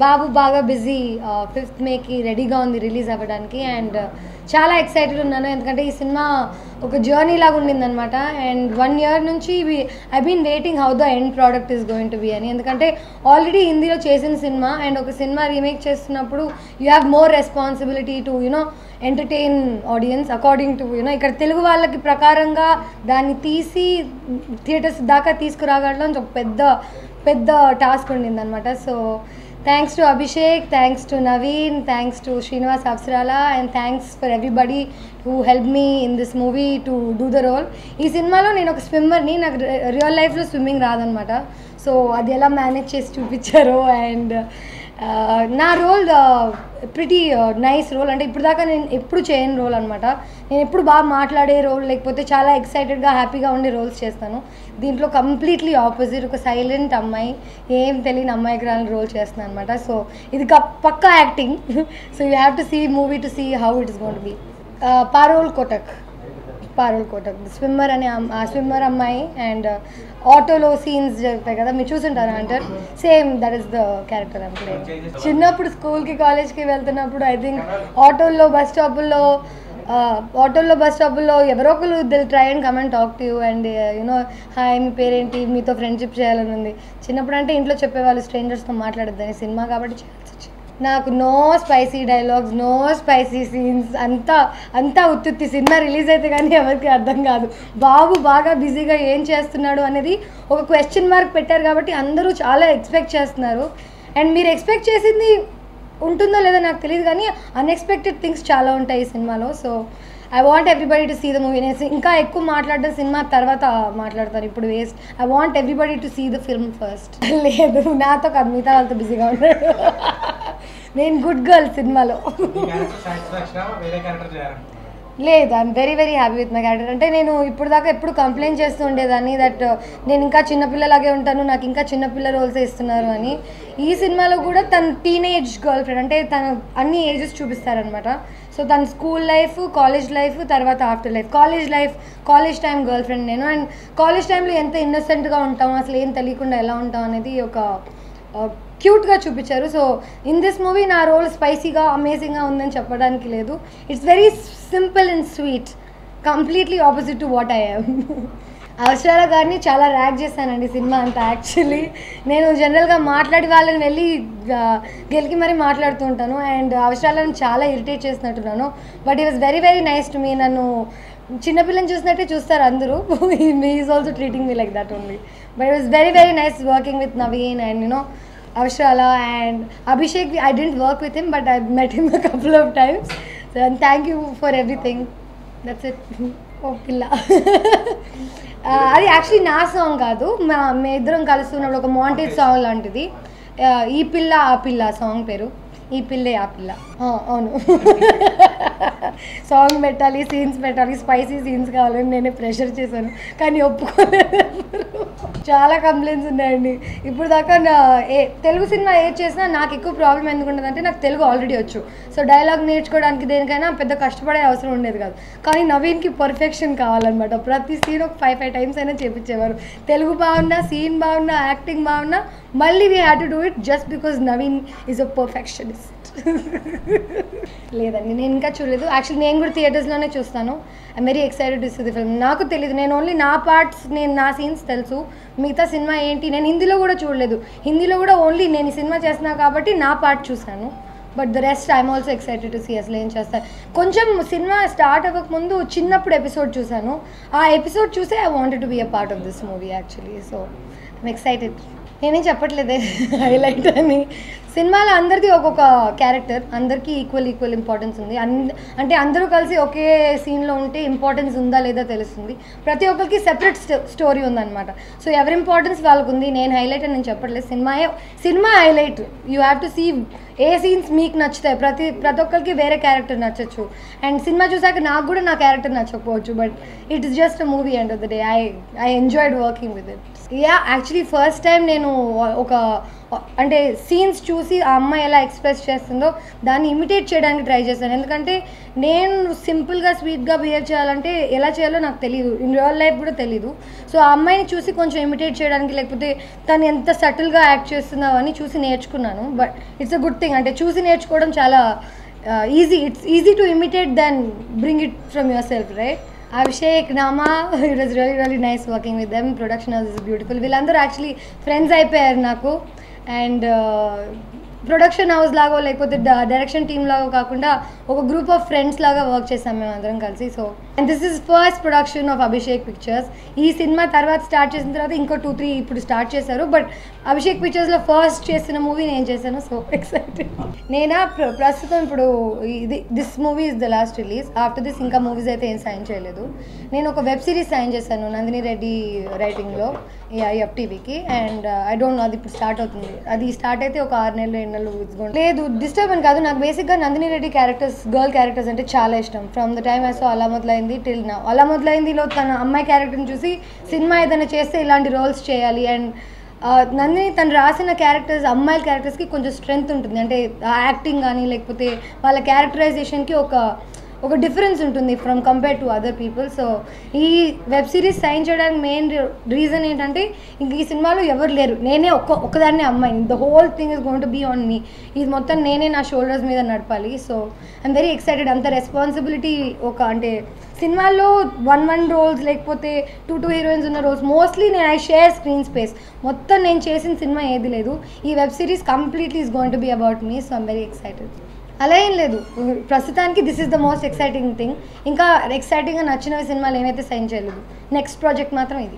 బాబు బాగా busy 5th మేకి రెడీగా ఉంది రిలీజ్ అవ్వడానికి అండ్ చాలా ఎక్సైటెడ్ ఉన్నాను ఎందుకంటే ఈ సినిమా ఒక జర్నీ లాగా ఉండిందనమాట అండ్ 1 year నుంచి I been waiting how the end product is going to be అని ఎందుకంటే ఆల్రెడీ హిందీలో చేసిన సినిమా అండ్ ఒక సినిమా రీమేక్ చేస్తున్నప్పుడు you have more responsibility to you know entertain audience according to you know ఇక్కడ తెలుగు వాళ్ళకి ప్రకారంగా దాన్ని తీసి థియేటర్స్ దాకా తీసుకురాగడం ఒక పెద్ద టాస్క్ ఉండింది అనమాట so thanks to Abhishek thanks to Naveen thanks to Srinivas Apsarala and thanks for everybody who help me in this movie to do the role ఈ సినిమాలో నేను ఒక స్విమ్మర్ని నాకు రియల్ లైఫ్లో స్విమ్మింగ్ రాదనమాట సో అది ఎలా మేనేజ్ చేసి చూపించారో అండ్ నా రోల్ ప్రిటీ నైస్ రోల్ అంటే ఇప్పుడు దాకా నేను ఎప్పుడు చేయని రోల్ అనమాట నేను ఎప్పుడు బాగా మాట్లాడే రోల్ లేకపోతే చాలా ఎక్సైటెడ్గా హ్యాపీగా ఉండే రోల్స్ చేస్తాను దీంట్లో కంప్లీట్లీ ఆపోజిట్ ఒక సైలెంట్ అమ్మాయి ఏం తెలియని అమ్మాయికి రాని రోల్ చేస్తున్నాను అనమాట సో ఇది పక్కా acting so you have to see movie to see how it is going to be Parul Kotak swimmer అనే స్విమ్మర్ అమ్మాయి అండ్ ఆటోలో సీన్స్ జరుగుతాయి కదా మీరు చూసుంటారు అంటారు same that is the character I'm playing చిన్నప్పుడు స్కూల్కి కాలేజ్కి వెళ్తున్నప్పుడు ఐ థింక్ ఆటోల్లో బస్ స్టాపుల్లో ఎవరో ఒకరు will try and come and talk to you and you know hi మీ పేరేంటి మీతో ఫ్రెండ్షిప్ చేయాలని ఉంది చిన్నప్పుడు అంటే ఇంట్లో చెప్పేవాళ్ళు స్ట్రేంజర్స్తో మాట్లాడద్దని సినిమా కాబట్టి చేయాల్సి వచ్చింది నాకు no spicy dialogues no spicy scenes అంతా ఉత్తుత్తి సినిమా రిలీజ్ అయితే కానీ ఎవరికి అర్థం కాదు బాబు బాగా బిజీగా ఏం చేస్తున్నాడు అనేది ఒక క్వశ్చన్ మార్క్ పెట్టారు కాబట్టి అందరూ చాలా ఎక్స్పెక్ట్ చేస్తున్నారు అండ్ మీరు ఎక్స్పెక్ట్ చేసింది ఉంటుందో లేదో నాకు తెలియదు కానీ అన్ఎక్స్పెక్టెడ్ థింగ్స్ చాలా ఉంటాయి ఈ సినిమాలో so I want everybody to see the movie నేను ఇంకా ఎక్కువ మాట్లాడడం సినిమా తర్వాత మాట్లాడతాను ఇప్పుడు waste I want everybody to see the film first లేదు నాతో కాదు మిగతా వాళ్ళతో బిజీగా ఉన్నాడు నేను గుడ్ గర్ల్ సినిమాలో లేదు I'm very happy with my character అంటే నేను ఇప్పుడు దాకా ఎప్పుడు కంప్లైంట్ చేస్తూ ఉండేదాన్ని దట్ నేను ఇంకా చిన్నపిల్లలాగే ఉంటాను నాకు ఇంకా చిన్నపిల్ల రోల్స్ ఇస్తున్నారు అని ఈ సినిమాలో కూడా తన టీనేజ్ గర్ల్ ఫ్రెండ్ అంటే తన అన్ని ఏజెస్ చూపిస్తారనమాట సో తన స్కూల్ లైఫ్ కాలేజ్ లైఫ్ తర్వాత after life college time girl friend నేను అండ్ కాలేజ్ టైంలో ఎంత ఇన్నోసెంట్గా ఉంటాం అసలు ఏం తెలియకుండా ఎలా ఉంటాం అనేది ఒక క్యూట్గా చూపించారు సో ఇన్ దిస్ మూవీ నా రోల్ స్పైసీగా అమేజింగ్గా ఉందని చెప్పడానికి లేదు it's very simple and sweet completely opposite to what I am అవసరాల గారిని చాలా ర్యాక్ చేశానండి సినిమా అంతా యాక్చువల్లీ నేను జనరల్గా మాట్లాడి వాళ్ళని వెళ్ళి గెలికి మరీ మాట్లాడుతూ ఉంటాను అండ్ అవసరాలను చాలా ఇరిటేట్ చేసినట్టున్నాను but it was very nice to me నన్ను చిన్నపిల్లని చూసినట్టే చూస్తారు అందరూ is also treating me like that only but it was very nice working with Naveen and you know Avshrala and Abhishek, I didn't work with him but I met him a couple of times. So and thank you for everything. That's it. Oh pilla. అది actually నా song కాదు మేము ఇద్దరం కలుస్తున్నప్పుడు ఒక montage song లాంటిది ఈ పిల్ల ఆ పిల్ల సాంగ్ పేరు ఈ పిల్లే ఆ పిల్ల అవును సాంగ్ పెట్టాలి సీన్స్ పెట్టాలి స్పైసీ సీన్స్ కావాలని నేనే ప్రెషర్ చేశాను కానీ ఒప్పుకోలేదు చాలా కంప్లైంట్స్ ఉన్నాయండి ఇప్పుడు దాకా తెలుగు సినిమా ఏది చేసినా నాకు ఎక్కువ ప్రాబ్లం ఎందుకు ఉండదంటే నాకు తెలుగు ఆల్రెడీ వచ్చు సో డైలాగ్ నేర్చుకోవడానికి దేనికైనా పెద్ద కష్టపడే అవసరం ఉండేది కాదు కానీ నవీన్కి పర్ఫెక్షన్ కావాలన్నమాట ప్రతి సీన్ ఒక 5 times అయినా చేపించేవారు తెలుగు బాగున్నా సీన్ బాగున్నా యాక్టింగ్ బాగున్నా మళ్ళీ we had to do it just because Naveen is a perfectionist లేదండి నేను ఇంకా చూడలేదు యాక్చువల్లీ నేను కూడా థియేటర్స్లోనే చూస్తాను I'm very excited to see the film నాకు తెలియదు నేను ఓన్లీ నా పార్ట్స్ నా సీన్స్ తెలుసు మిగతా సినిమా ఏంటి నేను హిందీలో కూడా చూడలేదు హిందీలో కూడా ఓన్లీ నేను ఈ సినిమా చేస్తున్నా కాబట్టి నా పార్ట్ చూశాను but the rest I'm also excited to see అసలు ఏం చేస్తాను కొంచెం సినిమా స్టార్ట్ అవ్వకముందు చిన్నప్పుడు ఎపిసోడ్ చూశాను ఆ ఎపిసోడ్ చూసే I wanted to be a part of this movie actually so I'm excited నేనేం చెప్పట్లేదే హైలైట్ అని సినిమాలో అందరికీ ఒక్కొక్క క్యారెక్టర్ అందరికీ ఈక్వల్ ఇంపార్టెన్స్ ఉంది అంటే అందరూ కలిసి ఒకే సీన్లో ఉంటే ఇంపార్టెన్స్ ఉందా లేదా తెలుస్తుంది ప్రతి ఒక్కరికి సెపరేట్ స్టోరీ ఉందన్నమాట సో ఎవరి ఇంపార్టెన్స్ వాళ్ళకు ఉంది నేను హైలైట్ అని నేను చెప్పట్లేదు సినిమా highlight you have to see ఏ సీన్స్ మీకు నచ్చుతాయి ప్రతి ఒక్కరికి వేరే క్యారెక్టర్ నచ్చచ్చు అండ్ సినిమా చూసాక నాకు కూడా నా క్యారెక్టర్ నచ్చకపోవచ్చు but it is just a movie end of the day I enjoyed working with it yeah actually first time నేను అంటే సీన్స్ చూసి ఆ అమ్మాయి ఎలా ఎక్స్ప్రెస్ చేస్తుందో దాన్ని ఇమిటేట్ చేయడానికి ట్రై చేశాను. ఎందుకంటే నేను సింపుల్గా స్వీట్గా బిహేవ్ చేయాలంటే ఎలా చేయాలో నాకు తెలియదు, ఇన్ రియల్ లైఫ్ కూడా తెలీదు. సో ఆ అమ్మాయిని చూసి కొంచెం ఇమిటేట్ చేయడానికి, లేకపోతే తను ఎంత సటిల్గా యాక్ట్ చేస్తుందో అని చూసి నేర్చుకున్నాను. But it's a good thing, అంటే చూసి నేర్చుకోవడం చాలా it's easy to imitate then bring it from yourself, right? Abhishek, Nama, it was really nice working with them. Production was beautiful. వీళ్ళందరూ యాక్చువల్లీ ఫ్రెండ్స్ అయిపోయారు నాకు. అండ్ ప్రొడక్షన్ హౌస్ లాగో లేకపోతే direction team లాగో కాకుండా ఒక గ్రూప్ ఆఫ్ ఫ్రెండ్స్ లాగా work చేసాం మేము అందరం కలిసి. So and this is first production of Abhishek pictures. ఈ సినిమా తర్వాత స్టార్ట్ చేసిన తర్వాత ఇంకో 2-3 ఇప్పుడు స్టార్ట్ చేశారు. బట్ అభిషేక్ పిక్చర్స్లో ఫస్ట్ చేసిన మూవీ నేను చేశాను. So excited. నేనా ప్రస్తుతం ఇప్పుడు this movie is the last release. After this ఇంకా మూవీస్ అయితే ఏం సైన్ చేయలేదు. నేను ఒక వెబ్ సిరీస్ సైన్ చేశాను నందిని రెడ్డి రైటింగ్లో FTVకి. అండ్ ఐ డోంట్ నో అది ఇప్పుడు స్టార్ట్ అవుతుంది. అది స్టార్ట్ అయితే ఒక 6 నెలలు 7 నెలలు లేదు. డిస్టర్బ్ అని కాదు, నాకు బేసిక్గా Nandini Reddy characters, girl characters అంటే చాలా ఇష్టం. From the time I so అలా మొదలైంది టిల్ నౌ. అలా మొదలైందిలో తన అమ్మాయి క్యారెక్టర్ని చూసి సినిమా ఏదైనా చేస్తే ఇలాంటి రోల్స్ చేయాలి. అండ్ నందిని తను రాసిన క్యారెక్టర్స్, అమ్మాయిల క్యారెక్టర్స్కి కొంచెం స్ట్రెంగ్త్ ఉంటుంది. అంటే యాక్టింగ్ కానీ లేకపోతే వాళ్ళ క్యారెక్టరైజేషన్కి ఒక డిఫరెన్స్ ఉంటుంది from compare to other people. So ఈ వెబ్ సిరీస్ సైన్ చేయడానికి మెయిన్ రీజన్ ఏంటంటే ఇంక ఈ సినిమాలో ఎవరు లేరు, నేనే ఒక్కదాన్నే అమ్మాయిని. The whole thing is going to be on me. ఇది మొత్తం నేనే నా షోల్డర్స్ మీద నడపాలి. So I'm very excited. అంత రెస్పాన్సిబిలిటీ అంటే సినిమాల్లో 1 రోల్స్ లేకపోతే 2 హీరోయిన్స్ ఉన్న రోల్స్ మోస్ట్లీ నేను ఐ షేర్ స్క్రీన్ స్పేస్. మొత్తం నేను చేసిన సినిమా ఏది లేదు. ఈ web series completely is going to be about me. So I'm very excited. అలా ఏం లేదు, ప్రస్తుతానికి this is the most exciting thing. ఇంకా ఎక్సైటింగ్గా నచ్చినవి సినిమాలు ఏమైతే సైన్ చేయలేదు. నెక్స్ట్ ప్రాజెక్ట్ మాత్రం ఇది.